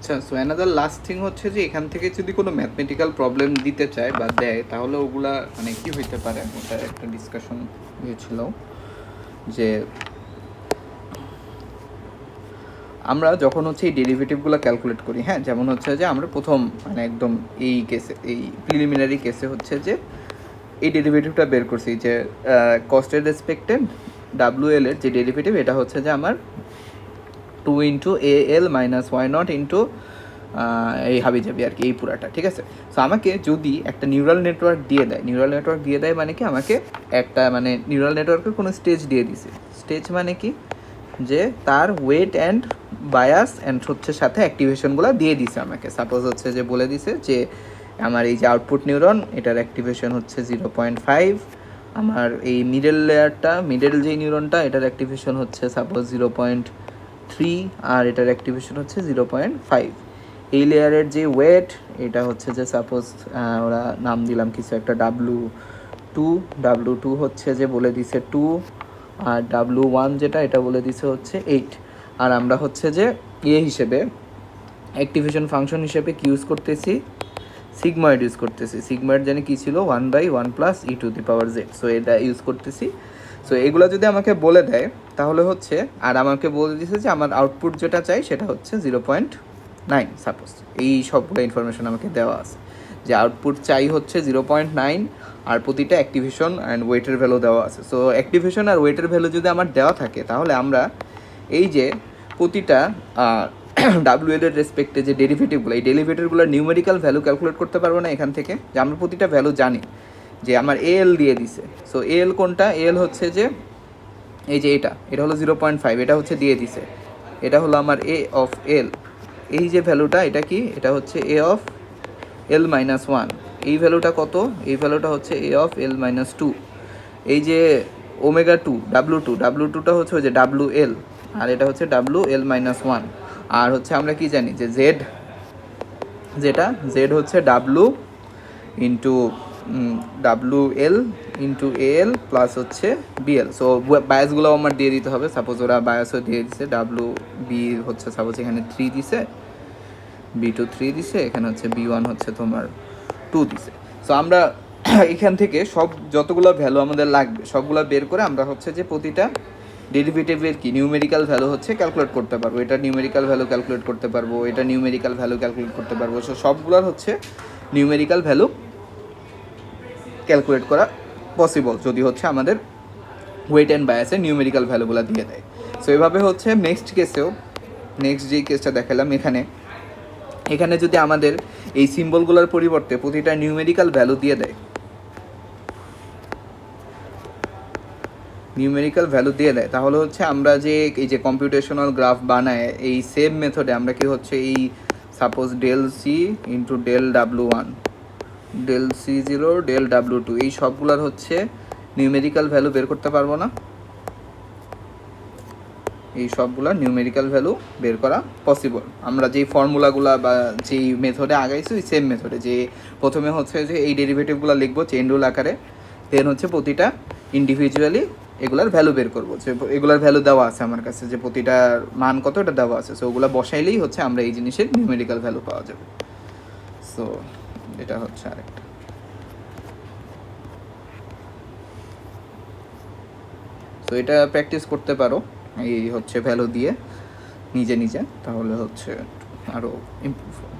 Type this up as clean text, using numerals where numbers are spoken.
আচ্ছা, so another last thing হচ্ছে যে এখান থেকে যদি কোনো ম্যাথমেটিক্যাল প্রবলেম দিতে চায় বা দেয়, তাহলে ওগুলা মানে কি হইতে পারে, ওটা একটা ডিসকাশন হয়েছিল যে আমরা যখন হচ্ছে এই ডেরিভেটিভগুলো ক্যালকুলেট করি, হ্যাঁ, যেমন হচ্ছে যে আমরা প্রথম মানে একদম এই কেসে, এই প্রিলিমিনারি কেসে হচ্ছে যে এই ডেরিভেটিভটা বের করছি যে কস্টের রেসপেক্টে ডাব্লিউ এর যে ডেরিভেটিভ, এটা হচ্ছে যে আমার 2 into a l minus y not into এই হাবিজাবি আর কি, এই পুরাটা, ঠিক আছে। সো আমাকে যদি একটা নিউরাল নেটওয়ার্ক দিয়ে দেয়, নিউরাল নেটওয়ার্ক দিয়ে দেয় মানে কি, আমাকে একটা মানে নিউরাল নেটওয়ার্কের কোনো স্টেজ দিয়ে দিছে। স্টেজ মানে কি, যে তার ওয়েট অ্যান্ড বায়াস অ্যান্ড হচ্ছে সাথে অ্যাক্টিভেশনগুলো দিয়ে দিছে আমাকে। সাপোজ হচ্ছে যে বলে দিছে যে আমার এই যে আউটপুট নিউরন, এটার অ্যাক্টিভেশন হচ্ছে 0.5, আমার এই মিডল লেয়ারটা, মিডল যে নিউরনটা, এটার অ্যাক্টিভেশন হচ্ছে সাপোজ 0.3, আর এটার অ্যাক্টিভেশন হচ্ছে 0.5। এই লেয়ারের যে ওয়েট, এটা হচ্ছে যে সাপোজ ওরা নাম দিলাম কিছু একটা ডাব্লু টু হচ্ছে যে বলে দিছে 2, আর W1 যেটা, এটা বলে দিছে হচ্ছে 8। আর আমরা হচ্ছে যে হিসেবে অ্যাক্টিভেশন ফাংশন হিসেবে কি ইউজ করতেছি, সিগময়েড ইউজ করতেছি। সিগময়েড জানি কী ছিল, 1/1 + e⁻z। সো এটা ইউজ করতেছি। সো এগুলো যদি আমাকে বলে দেয় তাহলে হচ্ছে, আর আমাকে বলে দিছে যে আমার আউটপুট যেটা চাই সেটা হচ্ছে 0.9 সাপোজ, এই সবগুলো ইনফরমেশন আমাকে দেওয়া আছে যে আউটপুট চাই হচ্ছে 0.9, আর প্রতিটা অ্যাক্টিভেশন অ্যান্ড ওয়েটের ভ্যালু দেওয়া আছে। সো অ্যাক্টিভেশন আর ওয়েটের ভ্যালু যদি আমার দেওয়া থাকে, তাহলে আমরা এই যে প্রতিটা ডাব্লিউএল এর রেসপেক্টে যে ডেরিভেটিভগুলো, এই ডেরিভেটিভগুলোর নিউমেরিক্যাল ভ্যালু ক্যালকুলেট করতে পারবো না এখান থেকে, যে আমরা প্রতিটা ভ্যালু জানি যে আমার এল দিয়ে দিছে। সো এল কোনটা, এল হচ্ছে যে এই যে এটা হলো 0.5, এটা হচ্ছে দিয়ে দিছে, এটা হলো আমার এ অফ এল। এই যে ভ্যালুটা, এটা কি, এটা হচ্ছে এ অফ এল মাইনাস ওয়ান। এই ভ্যালুটা কত, এই ভ্যালুটা হচ্ছে এ অফ এল মাইনাস টু। এই যে ওমেগা 2, ডাব্লু টুটা হচ্ছে ওই যে ডাব্লু এল, আর এটা হচ্ছে ডাব্লু এল মাইনাস ওয়ান। আর হচ্ছে আমরা কি জানি যে জেড, যেটা জেড হচ্ছে W into W into L plus হচ্ছে বিএল। সো বায়াসগুলো আমার দিয়ে দিতে হবে। সাপোজ ওরা বায়াসও দিয়ে দিছে, ডাব্লু বি হচ্ছে সাপোজ এখানে 3 দিছে, B2 3 দিছে, এখানে হচ্ছে B1 হচ্ছে তোমার 2 দিছে। সো আমরা এখান থেকে সব যতগুলো ভ্যালু আমাদের লাগবে সবগুলো বের করে আমরা হচ্ছে যে প্রতিটা ডেরিভেটিভের কি নিউমেরিক্যাল ভ্যালু হচ্ছে ক্যালকুলেট করতে পারবো। এটা নিউমেরিক্যাল ভ্যালু ক্যালকুলেট করতে পারবো, এটা নিউমেরিক্যাল ভ্যালু ক্যালকুলেট করতে পারবো। সো সবগুলোর হচ্ছে নিউমেরিক্যাল ভ্যালু ক্যালকুলেট করা পসিবল যদি হচ্ছে আমাদের ওয়েট অ্যান্ড বায়াসের নিউমেরিক্যাল ভ্যালুগুলো দিয়ে দেয়। সো এভাবে হচ্ছে নেক্সট কেসেও, নেক্সট যেই কেসটা দেখালাম এখানে যদি আমাদের এই সিম্বলগুলোর পরিবর্তে প্রতিটা নিউমেরিক্যাল ভ্যালু দিয়ে দেয়, তাহলে হচ্ছে আমরা যে এই যে কম্পিউটেশনাল গ্রাফ বানায় এই সেম মেথডে আমরা কি হচ্ছে এই suppose ∇C into ∇W1, ∇C0, ∇W2, এই সবগুলোর হচ্ছে নিউমেরিক্যাল ভ্যালু বের করতে পারবো না? এই সবগুলোর নিউমেরিক্যাল ভ্যালু বের করা পসিবল আমরা যেই ফর্মুলাগুলো বা যেই মেথডে আগাইছি ওই সেম মেথডে, যে প্রথমে হচ্ছে যে এই ডেরিভেটিভগুলো লিখবো চেইন রুল আকারে, দেন হচ্ছে প্রতিটা ইন্ডিভিজুয়ালি এগুলার ভ্যালু বের করবো, যে এগুলার ভ্যালু দেওয়া আছে আমার কাছে, যে প্রতিটার মান কত এটা দেওয়া আছে। সো ওগুলো বসাইলেই হচ্ছে আমরা এই জিনিসের নিউমেরিক্যাল ভ্যালু পাওয়া যাবে। সো এটা হচ্ছে আরেকটা। সো এটা প্র্যাকটিস করতে পারো এই হচ্ছে ভ্যালু দিয়ে নিজে নিজে, তাহলে হচ্ছে আরও ইমপ্রুভ হবে।